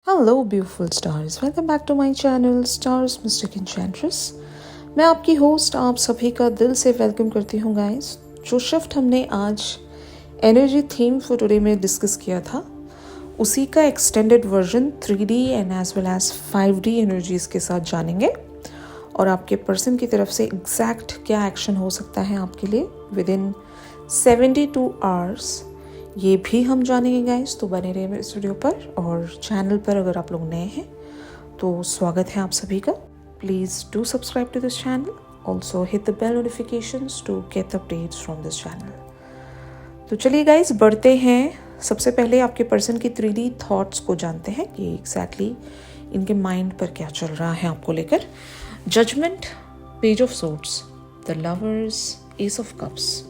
Hello beautiful stars, welcome back to my channel stars mystic enchantress. मैं आपकी host आप सभी का दिल से वेलकम करती हूँ गाइस। जो शिफ्ट हमने आज एनर्जी थीम फॉर टुडे में डिस्कस किया था, उसी का extended version 3D and as well as 5D energies के साथ जानेंगे और आपके पर्सन की तरफ से एग्जैक्ट क्या एक्शन हो सकता है आपके लिए विद इन 72 आवर्स, ये भी हम जानेंगे गाइस। तो बने रहिए मेरे वीडियो पर और चैनल पर अगर आप लोग नए हैं तो स्वागत है आप सभी का। Please do subscribe to this channel, also hit the bell notifications to get updates from this channel. तो चलिए गाइस बढ़ते हैं। सबसे पहले आपके पर्सन की 3D थॉट्स को जानते हैं कि एग्जैक्टली इनके माइंड पर क्या चल रहा है आपको लेकर। Judgement, page of swords, the lovers, ace of cups,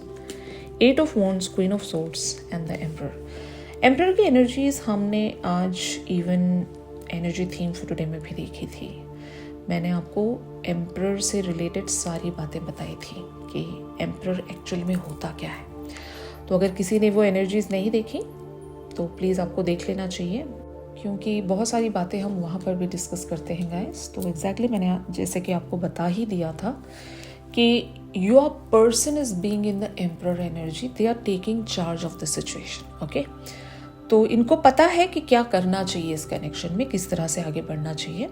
8 of wands, queen of swords and the emperor. Emperor की एनर्जीज हमने आज even energy theme for today में भी देखी थी। मैंने आपको एम्परर से रिलेटेड सारी बातें बताई थी कि एम्परर एक्चुअल में होता क्या है। तो अगर किसी ने वो एनर्जीज नहीं देखी तो प्लीज़ आपको देख लेना चाहिए, क्योंकि बहुत सारी बातें हम वहाँ पर भी डिस्कस करते हैं गाइस। तो एग्जैक्टली मैंने जैसे कि आपको बता ही दिया था कि your person is being in the emperor energy, they are taking charge of the situation, okay? तो इनको पता है कि क्या करना चाहिए इस कनेक्शन में, किस तरह से आगे बढ़ना चाहिए,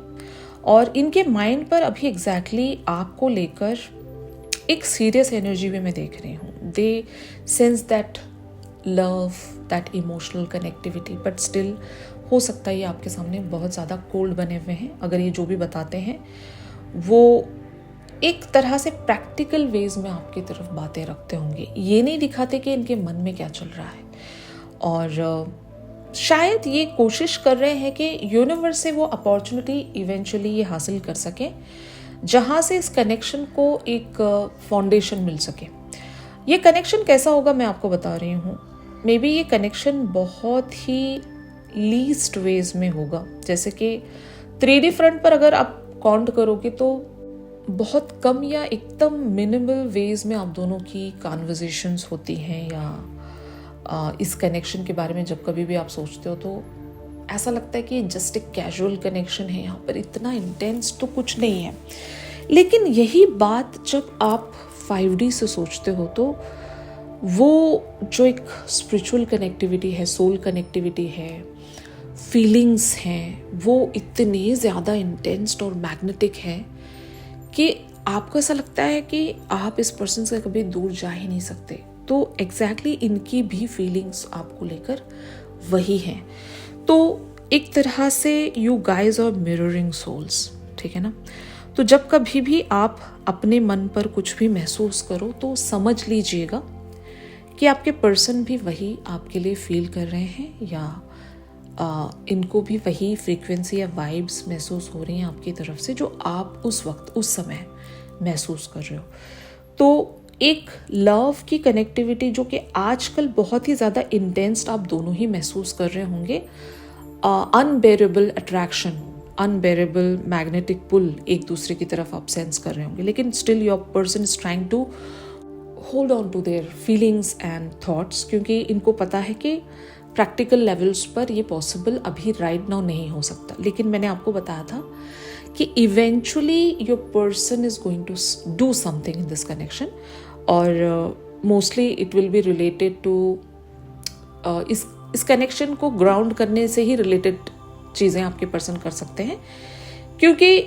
और इनके माइंड पर अभी एग्जैक्टली आपको लेकर एक सीरियस एनर्जी भी मैं देख रही हूँ। They sense that love, that emotional connectivity, but still हो सकता है ये आपके सामने बहुत ज़्यादा कोल्ड बने हुए हैं। अगर ये जो भी बताते हैं वो एक तरह से प्रैक्टिकल वेज में आपकी तरफ बातें रखते होंगे, ये नहीं दिखाते कि इनके मन में क्या चल रहा है। और शायद ये कोशिश कर रहे हैं कि यूनिवर्स से वो अपॉर्चुनिटी इवेंचुअली ये हासिल कर सके जहाँ से इस कनेक्शन को एक फाउंडेशन मिल सके। ये कनेक्शन कैसा होगा मैं आपको बता रही हूँ। मे बी ये कनेक्शन बहुत ही लीस्ट वेज में होगा। जैसे कि 3D फ्रंट पर अगर आप काउंट करोगे तो बहुत कम या एकदम मिनिमल वेज में आप दोनों की कॉन्वर्जेशंस होती हैं, या इस कनेक्शन के बारे में जब कभी भी आप सोचते हो तो ऐसा लगता है कि जस्ट एक कैजुअल कनेक्शन है, यहाँ पर इतना इंटेंस तो कुछ नहीं है। लेकिन यही बात जब आप 5D से सोचते हो तो वो जो एक स्पिरिचुअल कनेक्टिविटी है, सोल कनेक्टिविटी है, फीलिंग्स हैं, वो इतनी ज़्यादा इंटेंस और मैग्नेटिक है कि आपको ऐसा लगता है कि आप इस पर्सन से कभी दूर जा ही नहीं सकते। तो एग्जैक्टली इनकी भी फीलिंग्स आपको लेकर वही हैं। तो एक तरह से you guys are mirroring souls, ठीक है ना। तो जब कभी भी आप अपने मन पर कुछ भी महसूस करो तो समझ लीजिएगा कि आपके पर्सन भी वही आपके लिए फील कर रहे हैं, या इनको भी वही फ्रीक्वेंसी या वाइब्स महसूस हो रही हैं आपकी तरफ से जो आप उस वक्त उस समय महसूस कर रहे हो। तो एक लव की कनेक्टिविटी जो कि आजकल बहुत ही ज़्यादा इंटेंस आप दोनों ही महसूस कर रहे होंगे। Unbearable attraction, unbearable magnetic pull एक दूसरे की तरफ आप सेंस कर रहे होंगे, लेकिन still your person is trying to hold on to their feelings and thoughts, क्योंकि इनको पता है कि प्रैक्टिकल लेवल्स पर ये पॉसिबल अभी राइट नाउ नहीं हो सकता। लेकिन मैंने आपको बताया था कि eventually your person is going to do something in this connection, और mostly it will be related to इस कनेक्शन को ग्राउंड करने से ही रिलेटेड चीज़ें आपके पर्सन कर सकते हैं, क्योंकि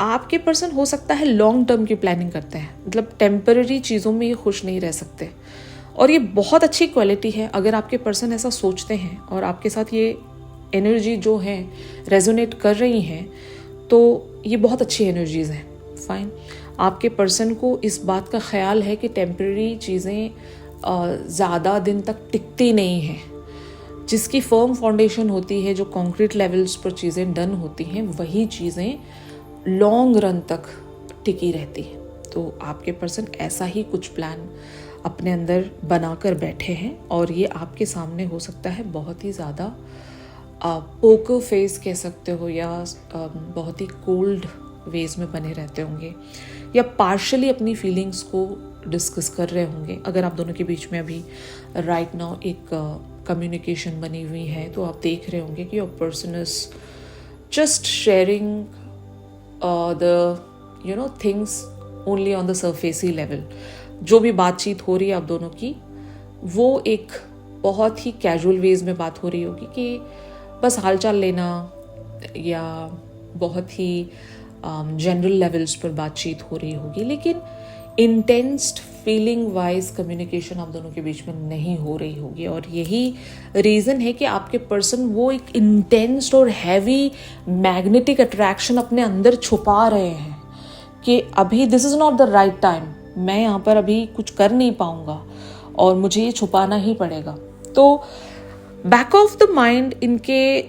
आपके पर्सन हो सकता है लॉन्ग टर्म की प्लानिंग करते हैं, मतलब टेम्पररी चीज़ों में ये खुश नहीं रह सकते। और ये बहुत अच्छी क्वालिटी है। अगर आपके पर्सन ऐसा सोचते हैं और आपके साथ ये एनर्जी जो है रेजोनेट कर रही हैं, तो ये बहुत अच्छी एनर्जीज हैं। फाइन, आपके पर्सन को इस बात का ख्याल है कि टेम्पररी चीज़ें ज़्यादा दिन तक टिकती नहीं हैं। जिसकी फर्म फाउंडेशन होती है, जो कॉन्क्रीट लेवल्स पर चीज़ें डन होती हैं, वही चीज़ें लॉन्ग रन तक टिकी रहती हैं। तो आपके पर्सन ऐसा ही कुछ प्लान अपने अंदर बनाकर बैठे हैं, और ये आपके सामने हो सकता है बहुत ही ज़्यादा पोकर फेस कह सकते हो, या बहुत ही कोल्ड वेज में बने रहते होंगे, या पार्शली अपनी फीलिंग्स को डिस्कस कर रहे होंगे। अगर आप दोनों के बीच में अभी राइट नाउ एक कम्युनिकेशन बनी हुई है तो आप देख रहे होंगे कि your person is just sharing the things only on the SARFAESI level. जो भी बातचीत हो रही है आप दोनों की, वो एक बहुत ही कैजुअल वेज में बात हो रही होगी कि बस हालचाल लेना, या बहुत ही जनरल लेवल्स पर बातचीत हो रही होगी, लेकिन इंटेंस्ड फीलिंग वाइज कम्युनिकेशन आप दोनों के बीच में नहीं हो रही होगी। और यही रीज़न है कि आपके पर्सन वो एक इंटेंस्ड और हैवी मैग्नेटिक अट्रैक्शन अपने अंदर छुपा रहे हैं कि अभी this is not the right time, मैं यहाँ पर अभी कुछ कर नहीं पाऊँगा और मुझे ये छुपाना ही पड़ेगा। तो बैक ऑफ द माइंड इनके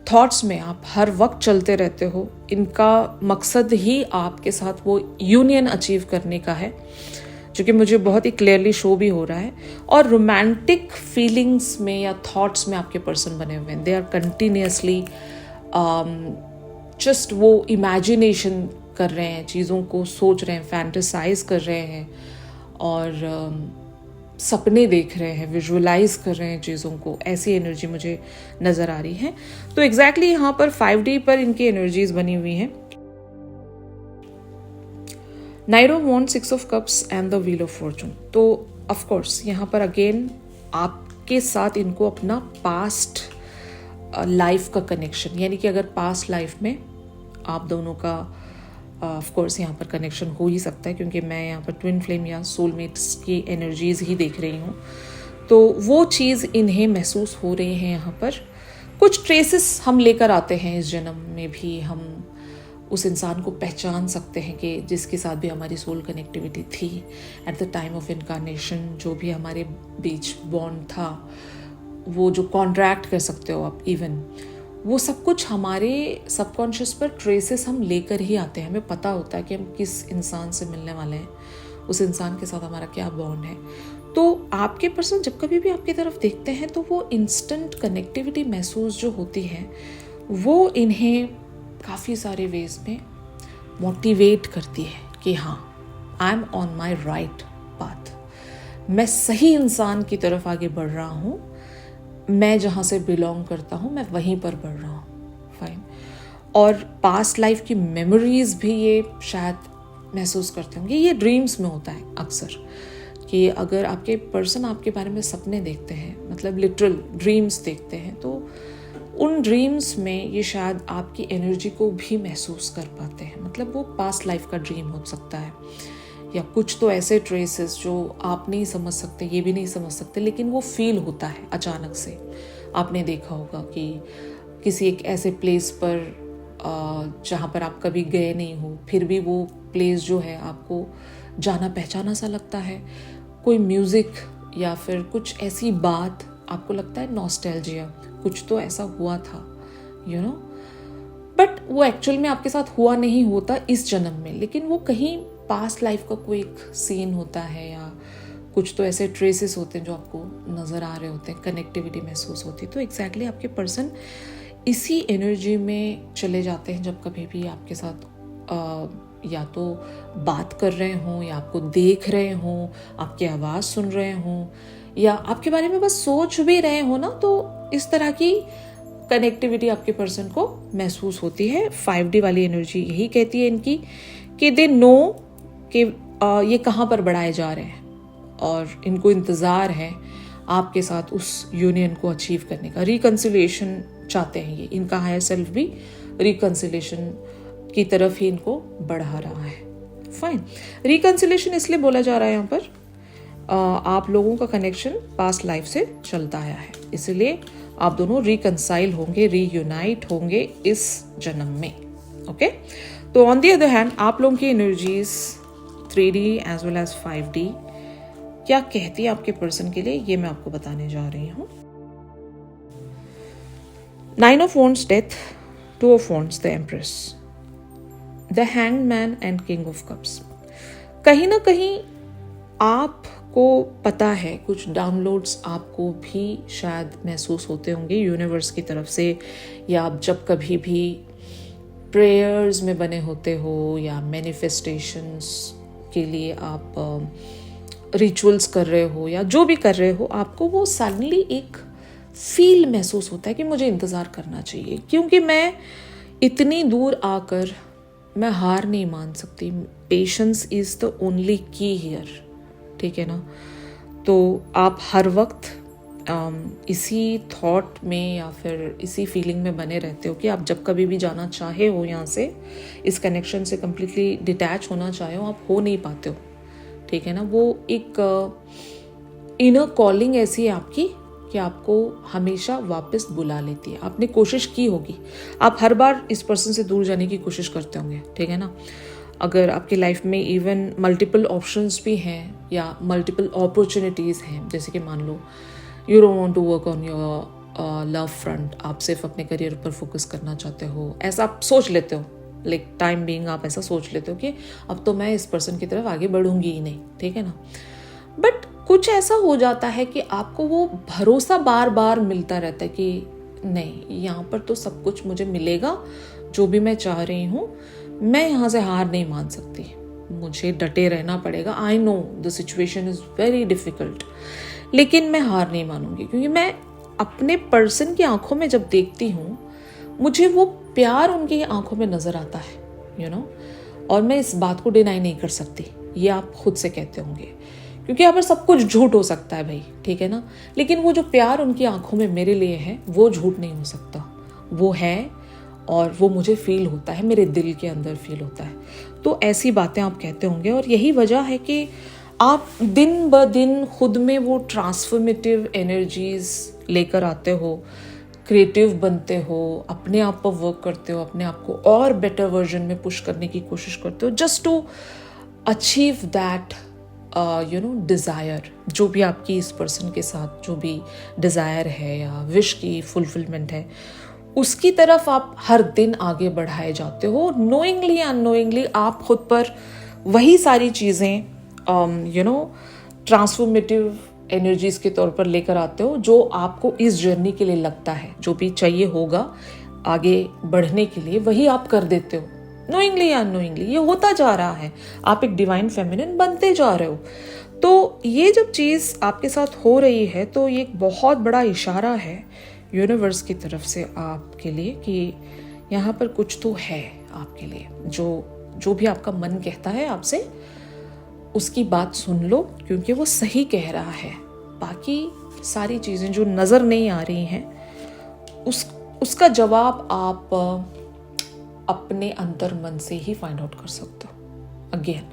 थॉट्स में आप हर वक्त चलते रहते हो। इनका मकसद ही आपके साथ वो यूनियन अचीव करने का है, जो कि मुझे बहुत ही क्लियरली शो भी हो रहा है। और रोमांटिक फीलिंग्स में या थॉट्स में आपके पर्सन बने हुए हैं। दे आर कंटिन्यूसली जस्ट वो इमेजिनेशन कर रहे हैं, चीज़ों को सोच रहे हैं, फैंटेसाइज कर रहे हैं और सपने देख रहे हैं, विजुअलाइज कर रहे हैं चीज़ों को। ऐसी एनर्जी मुझे नज़र आ रही है। तो एग्जैक्टली यहाँ पर 5D पर इनकी एनर्जीज बनी हुई हैं। Night of wands, 6 of cups and the wheel of Fortune. तो ऑफ कोर्स यहाँ पर अगेन आपके साथ इनको अपना पास्ट लाइफ का कनेक्शन, यानी कि अगर पास्ट लाइफ में आप दोनों का ऑफ कोर्स यहाँ पर कनेक्शन हो ही सकता है, क्योंकि मैं यहाँ पर ट्विन फ्लेम या सोलमेट्स की एनर्जीज ही देख रही हूँ। तो वो चीज़ इन्हें महसूस हो रही है। यहाँ पर कुछ ट्रेसेस हम लेकर आते हैं इस जन्म में भी। हम उस इंसान को पहचान सकते हैं कि जिसके साथ भी हमारी सोल कनेक्टिविटी थी at the time of incarnation. जो भी हमारे बीच बॉन्ड था, वो जो कॉन्ट्रैक्ट कर सकते हो आप, इवन वो सब कुछ हमारे सबकॉन्शियस पर ट्रेसेस हम लेकर ही आते हैं। हमें पता होता है कि हम किस इंसान से मिलने वाले हैं, उस इंसान के साथ हमारा क्या बॉन्ड है। तो आपके पर्सन जब कभी भी आपकी तरफ देखते हैं तो वो इंस्टेंट कनेक्टिविटी महसूस जो होती है, वो इन्हें काफ़ी सारे वेज में मोटिवेट करती है कि हाँ, I am on my right path, मैं सही इंसान की तरफ आगे बढ़ रहा हूँ, मैं जहाँ से बिलोंग करता हूँ मैं वहीं पर बढ़ रहा हूँ। फाइन। और पास्ट लाइफ की मेमोरीज भी ये शायद महसूस करते होंगे। ये ड्रीम्स में होता है अक्सर, कि अगर आपके पर्सन आपके बारे में सपने देखते हैं, मतलब लिटरल ड्रीम्स देखते हैं, तो उन ड्रीम्स में ये शायद आपकी एनर्जी को भी महसूस कर पाते हैं। मतलब वो पास्ट लाइफ का ड्रीम हो सकता है, या कुछ तो ऐसे ट्रेसेस जो आप नहीं समझ सकते, ये भी नहीं समझ सकते, लेकिन वो फील होता है अचानक से। आपने देखा होगा कि किसी एक ऐसे प्लेस पर जहाँ पर आप कभी गए नहीं हो, फिर भी वो प्लेस जो है आपको जाना पहचाना सा लगता है। कोई म्यूज़िक या फिर कुछ ऐसी बात आपको लगता है नॉस्टैल्जिया, कुछ तो ऐसा हुआ था, यू नो, बट वो एक्चुअल में आपके साथ हुआ नहीं होता इस जन्म में, लेकिन वो कहीं पास्ट लाइफ का कोई एक सीन होता है, या कुछ तो ऐसे ट्रेसेस होते हैं जो आपको नज़र आ रहे होते हैं, कनेक्टिविटी महसूस होती है। तो एग्जैक्टली आपके पर्सन इसी एनर्जी में चले जाते हैं जब कभी भी आपके साथ या तो बात कर रहे हों, या आपको देख रहे हों, आपकी आवाज़ सुन रहे हों, या आपके बारे में बस सोच भी रहे हो ना, तो इस तरह की कनेक्टिविटी आपके पर्सन को महसूस होती है। 5D वाली एनर्जी यही कहती है इनकी कि दे नो कि ये कहाँ पर बढ़ाए जा रहे हैं, और इनको इंतज़ार है आपके साथ उस यूनियन को अचीव करने का। रिकन्सिलिएशन चाहते हैं ये, इनका हायर सेल्फ भी रिकन्सिलिएशन की तरफ ही इनको बढ़ा रहा है। फाइन। रिकन्सिलिएशन इसलिए बोला जा रहा है यहाँ पर, आप लोगों का कनेक्शन पास्ट लाइफ से चलता आया है, इसलिए आप दोनों रिकन्साइल होंगे, रीयूनाइट होंगे इस जन्म में। ओके। तो ऑन दी अदर हैंड आप लोगों की energies 3D as well as 5D क्या कहती है आपके पर्सन के लिए, ये मैं आपको बताने जा रही हूँ। 9 of wands death, 2 of wands the empress, the hanged man and king of cups. कहीं ना कहीं आपको पता है, कुछ डाउनलोड्स आपको भी शायद महसूस होते होंगे यूनिवर्स की तरफ से, या आप जब कभी भी प्रेयर्स में बने होते हो या मैनिफेस्टेशंस के लिए आप रिचुअल्स कर रहे हो या जो भी कर रहे हो, आपको वो सडनली एक फील महसूस होता है कि मुझे इंतज़ार करना चाहिए, क्योंकि मैं इतनी दूर आकर मैं हार नहीं मान सकती। पेशेंस इज़ द ओनली की हियर, ठीक है ना। तो आप हर वक्त इसी थॉट में या फिर इसी फीलिंग में बने रहते हो कि आप जब कभी भी जाना चाहे हो यहाँ से, इस कनेक्शन से कम्प्लीटली डिटैच होना चाहे हो, आप हो नहीं पाते हो, ठीक है ना। वो एक इनर कॉलिंग ऐसी है आपकी कि आपको हमेशा वापस बुला लेती है। आपने कोशिश की होगी, आप हर बार इस पर्सन से दूर जाने की कोशिश करते होंगे, ठीक है ना। अगर आपकी लाइफ में इवन मल्टीपल ऑप्शंस भी हैं या मल्टीपल अपॉर्चुनिटीज़ हैं, जैसे कि मान लो you don't want to work on your love front, आप सिर्फ अपने करियर पर फोकस करना चाहते हो, ऐसा आप सोच लेते हो, लाइक टाइम बीइंग आप ऐसा सोच लेते हो कि अब तो मैं इस पर्सन की तरफ आगे बढ़ूंगी ही नहीं, ठीक है ना। बट कुछ ऐसा हो जाता है कि आपको वो भरोसा बार बार मिलता रहता है कि नहीं, यहाँ पर तो सब कुछ मुझे मिलेगा, जो भी मैं चाह रही हूँ, मैं यहाँ से हार नहीं मान सकती, मुझे डटे रहना पड़ेगा। I know the situation is very difficult, लेकिन मैं हार नहीं मानूंगी, क्योंकि मैं अपने पर्सन की आंखों में जब देखती हूँ, मुझे वो प्यार उनकी आंखों में नज़र आता है, यू नो। और मैं इस बात को डिनाई नहीं कर सकती, ये आप खुद से कहते होंगे, क्योंकि यहाँ पर सब कुछ झूठ हो सकता है भाई, ठीक है ना। लेकिन वो जो प्यार उनकी आंखों में मेरे लिए है, वो झूठ नहीं हो सकता, वो है और वो मुझे फील होता है, मेरे दिल के अंदर फील होता है। तो ऐसी बातें आप कहते होंगे, और यही वजह है कि आप दिन ब दिन खुद में वो ट्रांसफॉर्मेटिव एनर्जीज लेकर आते हो, क्रिएटिव बनते हो, अपने आप पर वर्क करते हो, अपने आप को और बेटर वर्जन में पुश करने की कोशिश करते हो, just to achieve that you know desire, जो भी आपकी इस पर्सन के साथ जो भी डिज़ायर है या विश की फुलफिलमेंट है, उसकी तरफ आप हर दिन आगे बढ़ाए जाते हो। नोइंगली अननोइंगली आप खुद पर वही सारी चीज़ें यू नो ट्रांसफॉर्मेटिव एनर्जीज के तौर पर लेकर आते हो, जो आपको इस जर्नी के लिए लगता है, जो भी चाहिए होगा आगे बढ़ने के लिए, वही आप कर देते हो। नोइंगली या अननोइंगली ये होता जा रहा है, आप एक डिवाइन फेमिनिन बनते जा रहे हो। तो ये जब चीज़ आपके साथ हो रही है, तो ये एक बहुत बड़ा इशारा है यूनिवर्स की तरफ से आपके लिए कि यहाँ पर कुछ तो है आपके लिए। जो भी आपका मन कहता है आपसे, उसकी बात सुन लो, क्योंकि वो सही कह रहा है। बाकी सारी चीज़ें जो नज़र नहीं आ रही हैं, उसका जवाब आप अपने अंतर मन से ही फाइंड आउट कर सकते हो अगेन,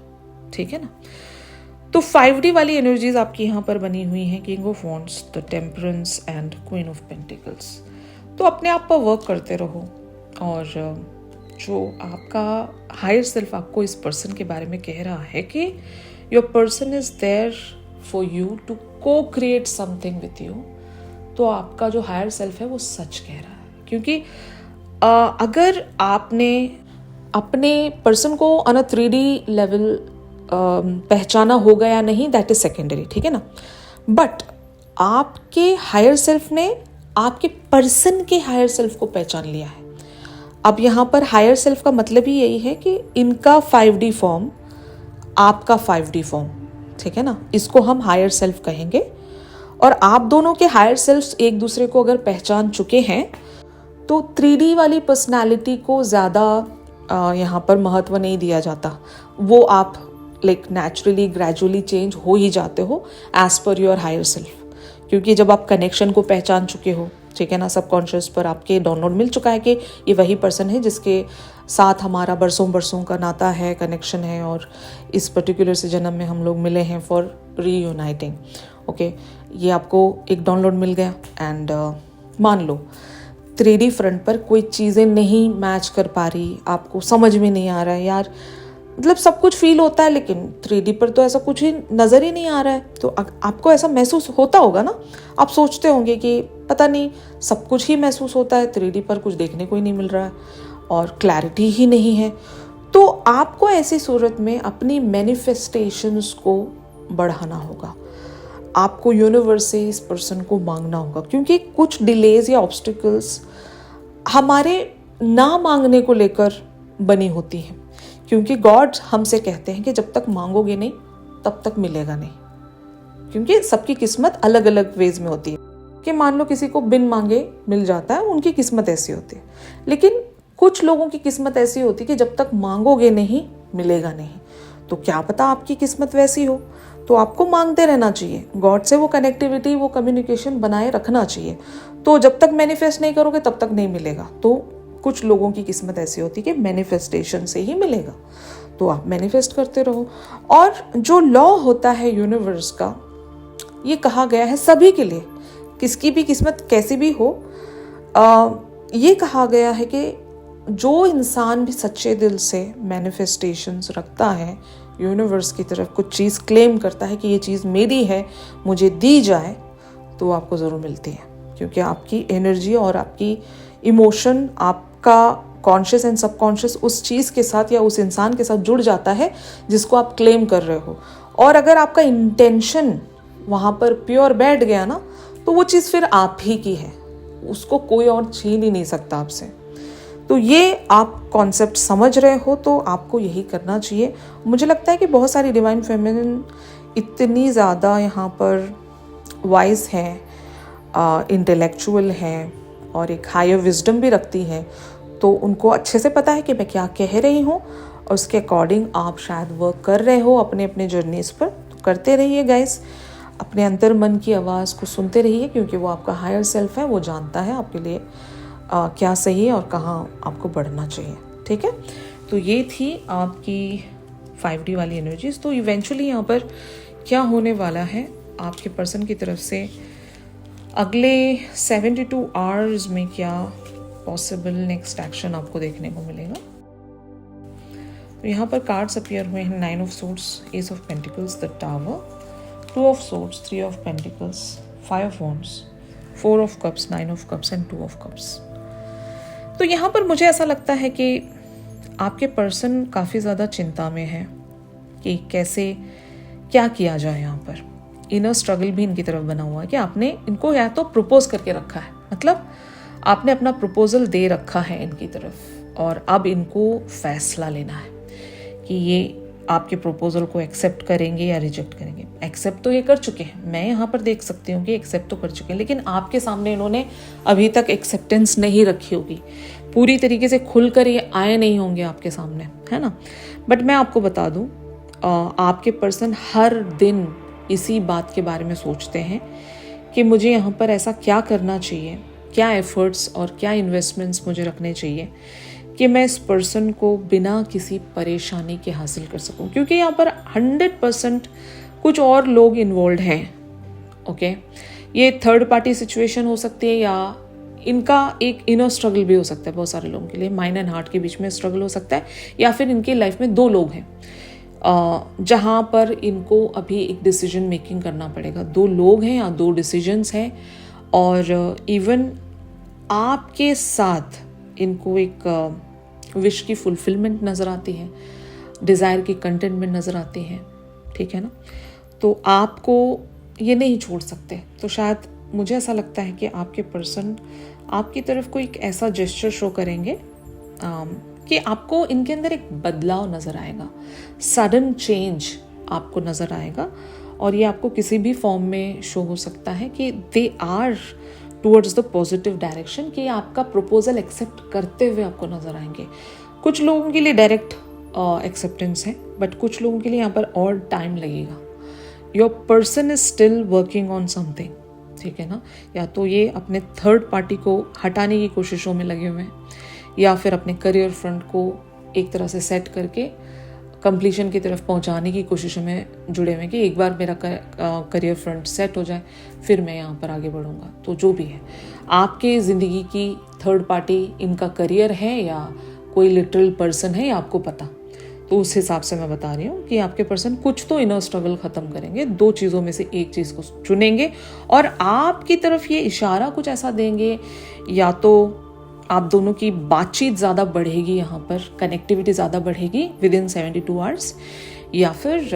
ठीक है ना। तो 5D वाली एनर्जीज आपकी यहाँ पर बनी हुई हैं, king of wands, the temperance and queen of pentacles. तो अपने आप पर वर्क करते रहो, और जो आपका हायर सेल्फ आपको इस पर्सन के बारे में कह रहा है कि your person is there for you to को क्रिएट समथिंग विथ यू, तो आपका जो हायर सेल्फ है वो सच कह रहा है। क्योंकि अगर आपने अपने पर्सन को ऑन अ 3D लेवल पहचाना होगा या नहीं, दैट इज सेकेंडरी, ठीक है ना। बट आपके हायर सेल्फ ने आपके पर्सन के हायर सेल्फ को पहचान लिया है। अब यहाँ पर हायर सेल्फ का मतलब ही यही है कि इनका 5D फॉर्म, आपका 5D फॉर्म, ठीक है ना, इसको हम हायर सेल्फ कहेंगे। और आप दोनों के हायर सेल्फ एक दूसरे को अगर पहचान चुके हैं, तो 3D वाली पर्सनालिटी को ज़्यादा यहाँ पर महत्व नहीं दिया जाता। वो आप लाइक नेचुरली ग्रेजुअली चेंज हो ही जाते हो as per your higher self, क्योंकि जब आप कनेक्शन को पहचान चुके हो, ठीक है ना, सबकॉन्शियस पर आपके डाउनलोड मिल चुका है कि ये वही पर्सन है जिसके साथ हमारा बरसों बरसों का नाता है, कनेक्शन है, और इस पर्टिकुलर से जन्म में हम लोग मिले हैं फॉर रीयूनाइटिंग। ओके, ये आपको एक डाउनलोड मिल गया, एंड मान लो 3D फ्रंट पर कोई चीज़ें नहीं मैच कर पा रही, आपको समझ में नहीं आ रहा है यार, मतलब सब कुछ फील होता है लेकिन 3D पर तो ऐसा कुछ ही नज़र ही नहीं आ रहा है। तो आपको ऐसा महसूस होता होगा ना, आप सोचते होंगे कि पता नहीं सब कुछ ही महसूस होता है, 3D पर कुछ देखने को ही नहीं मिल रहा है और क्लैरिटी ही नहीं है। तो आपको ऐसी सूरत में अपनी मैनिफेस्टेशंस को बढ़ाना होगा, आपको यूनिवर्स से इस पर्सन को मांगना होगा, क्योंकि कुछ डिलेज या ऑब्स्टिकल्स हमारे ना मांगने को लेकर बनी होती हैं। क्योंकि गॉड हमसे कहते हैं कि जब तक मांगोगे नहीं तब तक मिलेगा नहीं, क्योंकि सबकी किस्मत अलग अलग वेज में होती है कि मान लो किसी को बिन मांगे मिल जाता है, उनकी किस्मत ऐसी होती है। लेकिन कुछ लोगों की किस्मत ऐसी होती है कि जब तक मांगोगे नहीं मिलेगा नहीं। तो क्या पता आपकी किस्मत वैसी हो, तो आपको मांगते रहना चाहिए, गॉड से वो कनेक्टिविटी, वो कम्युनिकेशन बनाए रखना चाहिए। तो जब तक मैनिफेस्ट नहीं करोगे तब तक नहीं मिलेगा। तो कुछ लोगों की किस्मत ऐसी होती है कि मैनिफेस्टेशन से ही मिलेगा, तो आप मैनिफेस्ट करते रहो। और जो लॉ होता है यूनिवर्स का, ये कहा गया है सभी के लिए, किसकी भी किस्मत कैसी भी हो, ये कहा गया है कि जो इंसान भी सच्चे दिल से मैनिफेस्टेशंस रखता है, यूनिवर्स की तरफ कुछ चीज़ क्लेम करता है कि ये चीज़ मेरी है, मुझे दी जाए, तो आपको ज़रूर मिलती है। क्योंकि आपकी एनर्जी और आपकी इमोशन, आपका कॉन्शियस एंड सबकॉन्शियस उस चीज़ के साथ या उस इंसान के साथ जुड़ जाता है जिसको आप क्लेम कर रहे हो। और अगर आपका इंटेंशन वहाँ पर प्योर बैठ गया ना, तो वो चीज़ फिर आप ही की है, उसको कोई और छीन ही नहीं सकता आपसे। तो ये आप कॉन्सेप्ट समझ रहे हो तो आपको यही करना चाहिए। मुझे लगता है कि बहुत सारी डिवाइन फेमिनिन इतनी ज़्यादा यहाँ पर वाइज हैं, इंटेलेक्चुअल हैं और एक हायर विजडम भी रखती हैं, तो उनको अच्छे से पता है कि मैं क्या कह रही हूँ और उसके अकॉर्डिंग आप शायद वर्क कर रहे हो अपने अपने जर्नीज़ पर। तो करते रहिए गाइस, अपने अंतर मन की आवाज़ को सुनते रहिए, क्योंकि वो आपका हायर सेल्फ है, वो जानता है आपके लिए क्या सही है और कहाँ आपको बढ़ना चाहिए। ठीक है, तो ये थी आपकी 5D वाली एनर्जीज। तो इवेंचुअली यहाँ पर क्या होने वाला है, आपके पर्सन की तरफ से अगले 72 आवर्स में क्या पॉसिबल नेक्स्ट एक्शन आपको देखने को मिलेगा। तो यहाँ पर कार्ड्स अपीयर हुए हैं, 9 of swords, S of pentacles, the tower, 2 of swords, 3 of pentacles, 5 of wands, 4 of cups, 9 of cups and 2 of cups. तो यहाँ पर मुझे ऐसा लगता है कि आपके पर्सन काफ़ी ज़्यादा चिंता में है कि कैसे क्या किया जाए। यहाँ पर इनर स्ट्रगल भी इनकी तरफ बना हुआ है कि आपने इनको या तो प्रपोज करके रखा है, मतलब आपने अपना प्रपोजल दे रखा है इनकी तरफ, और अब इनको फैसला लेना है कि ये आपके प्रपोजल को एक्सेप्ट करेंगे या रिजेक्ट करेंगे। एक्सेप्ट तो ये कर चुके हैं, मैं यहाँ पर देख सकती हूँ कि एक्सेप्ट तो कर चुके हैं, लेकिन आपके सामने इन्होंने अभी तक एक्सेप्टेंस नहीं रखी होगी, पूरी तरीके से खुलकर ये आए नहीं होंगे आपके सामने, है ना। बट मैं आपको बता दूँ, आपके पर्सन हर दिन इसी बात के बारे में सोचते हैं कि मुझे यहाँ पर ऐसा क्या करना चाहिए, क्या एफर्ट्स और क्या इन्वेस्टमेंट्स मुझे रखने चाहिए कि मैं इस पर्सन को बिना किसी परेशानी के हासिल कर सकूं। क्योंकि यहाँ पर 100% कुछ और लोग इन्वॉल्व हैं। ओके, ये थर्ड पार्टी सिचुएशन हो सकती है या इनका एक इनर स्ट्रगल भी हो सकता है। बहुत सारे लोगों के लिए माइंड एंड हार्ट के बीच में स्ट्रगल हो सकता है, या फिर इनकी लाइफ में 2 लोग हैं जहाँ पर इनको अभी एक डिसीजन मेकिंग करना पड़ेगा। 2 लोग हैं या 2 डिसीजंस हैं, और इवन आपके साथ इनको एक विश की फुलफिलमेंट नज़र आती है, डिज़ायर की कंटेनमेंट नज़र आती है। ठीक है ना, तो आपको ये नहीं छोड़ सकते। तो शायद मुझे ऐसा लगता है कि आपके पर्सन आपकी तरफ को एक ऐसा जेस्चर शो करेंगे कि आपको इनके अंदर एक बदलाव नज़र आएगा, सडन चेंज आपको नज़र आएगा, और ये आपको किसी भी फॉर्म में शो हो सकता है कि they are towards the positive direction, कि आपका प्रपोजल एक्सेप्ट करते हुए आपको नज़र आएंगे। कुछ लोगों के लिए डायरेक्ट एक्सेप्टेंस है, बट कुछ लोगों के लिए यहाँ पर और टाइम लगेगा। Your person is still working on something. ठीक है ना, या तो ये अपने थर्ड पार्टी को हटाने की कोशिशों में लगे हुए हैं, या फिर अपने करियर फ्रंट को एक तरह से सेट करके कंप्लीशन की तरफ पहुंचाने की कोशिशों में जुड़े हुए हैं कि एक बार मेरा करियर फ्रंट सेट हो जाए फिर मैं यहाँ पर आगे बढ़ूँगा। तो जो भी है, आपके ज़िंदगी की थर्ड पार्टी इनका करियर है या कोई लिटरल पर्सन है, या आपको पता। तो उस हिसाब से मैं बता रही हूँ कि आपके पर्सन कुछ तो इनर स्ट्रगल ख़त्म करेंगे, 2 चीज़ों में से एक चीज़ को चुनेंगे और आपकी तरफ ये इशारा कुछ ऐसा देंगे, या तो आप दोनों की बातचीत ज़्यादा बढ़ेगी, यहाँ पर कनेक्टिविटी ज़्यादा बढ़ेगी विद इन 72 आवर्स, या फिर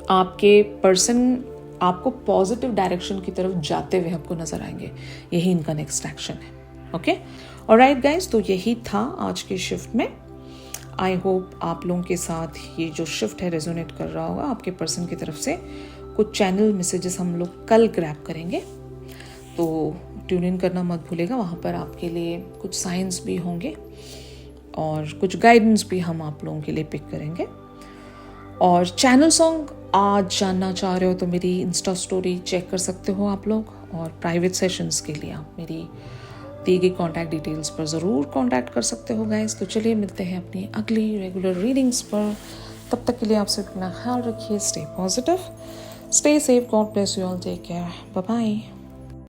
आपके पर्सन आपको पॉजिटिव डायरेक्शन की तरफ जाते हुए आपको नज़र आएंगे। यही इनका नेक्स्ट एक्शन है। ओके, ऑलराइट गाइज, तो यही था आज के शिफ्ट में। आई होप आप लोगों के साथ ये जो शिफ्ट है रेजोनेट कर रहा होगा। आपके पर्सन की तरफ से कुछ चैनल मैसेजेस हम लोग कल ग्रैब करेंगे, तो ट्यून इन करना मत भूलेगा। वहाँ पर आपके लिए कुछ साइंस भी होंगे और कुछ गाइडेंस भी हम आप लोगों के लिए पिक करेंगे। और चैनल सॉन्ग आज जानना चाह रहे हो तो मेरी इंस्टा स्टोरी चेक कर सकते हो आप लोग, और प्राइवेट सेशंस के लिए आप मेरी दी गई कॉन्टैक्ट डिटेल्स पर ज़रूर कॉन्टैक्ट कर सकते हो गाइस। तो चलिए मिलते हैं अपनी अगली रेगुलर रीडिंग्स पर। तब तक के लिए आप सब अपना ख्याल रखिए, stay positive, stay safe, God bless you all, take care, bye bye.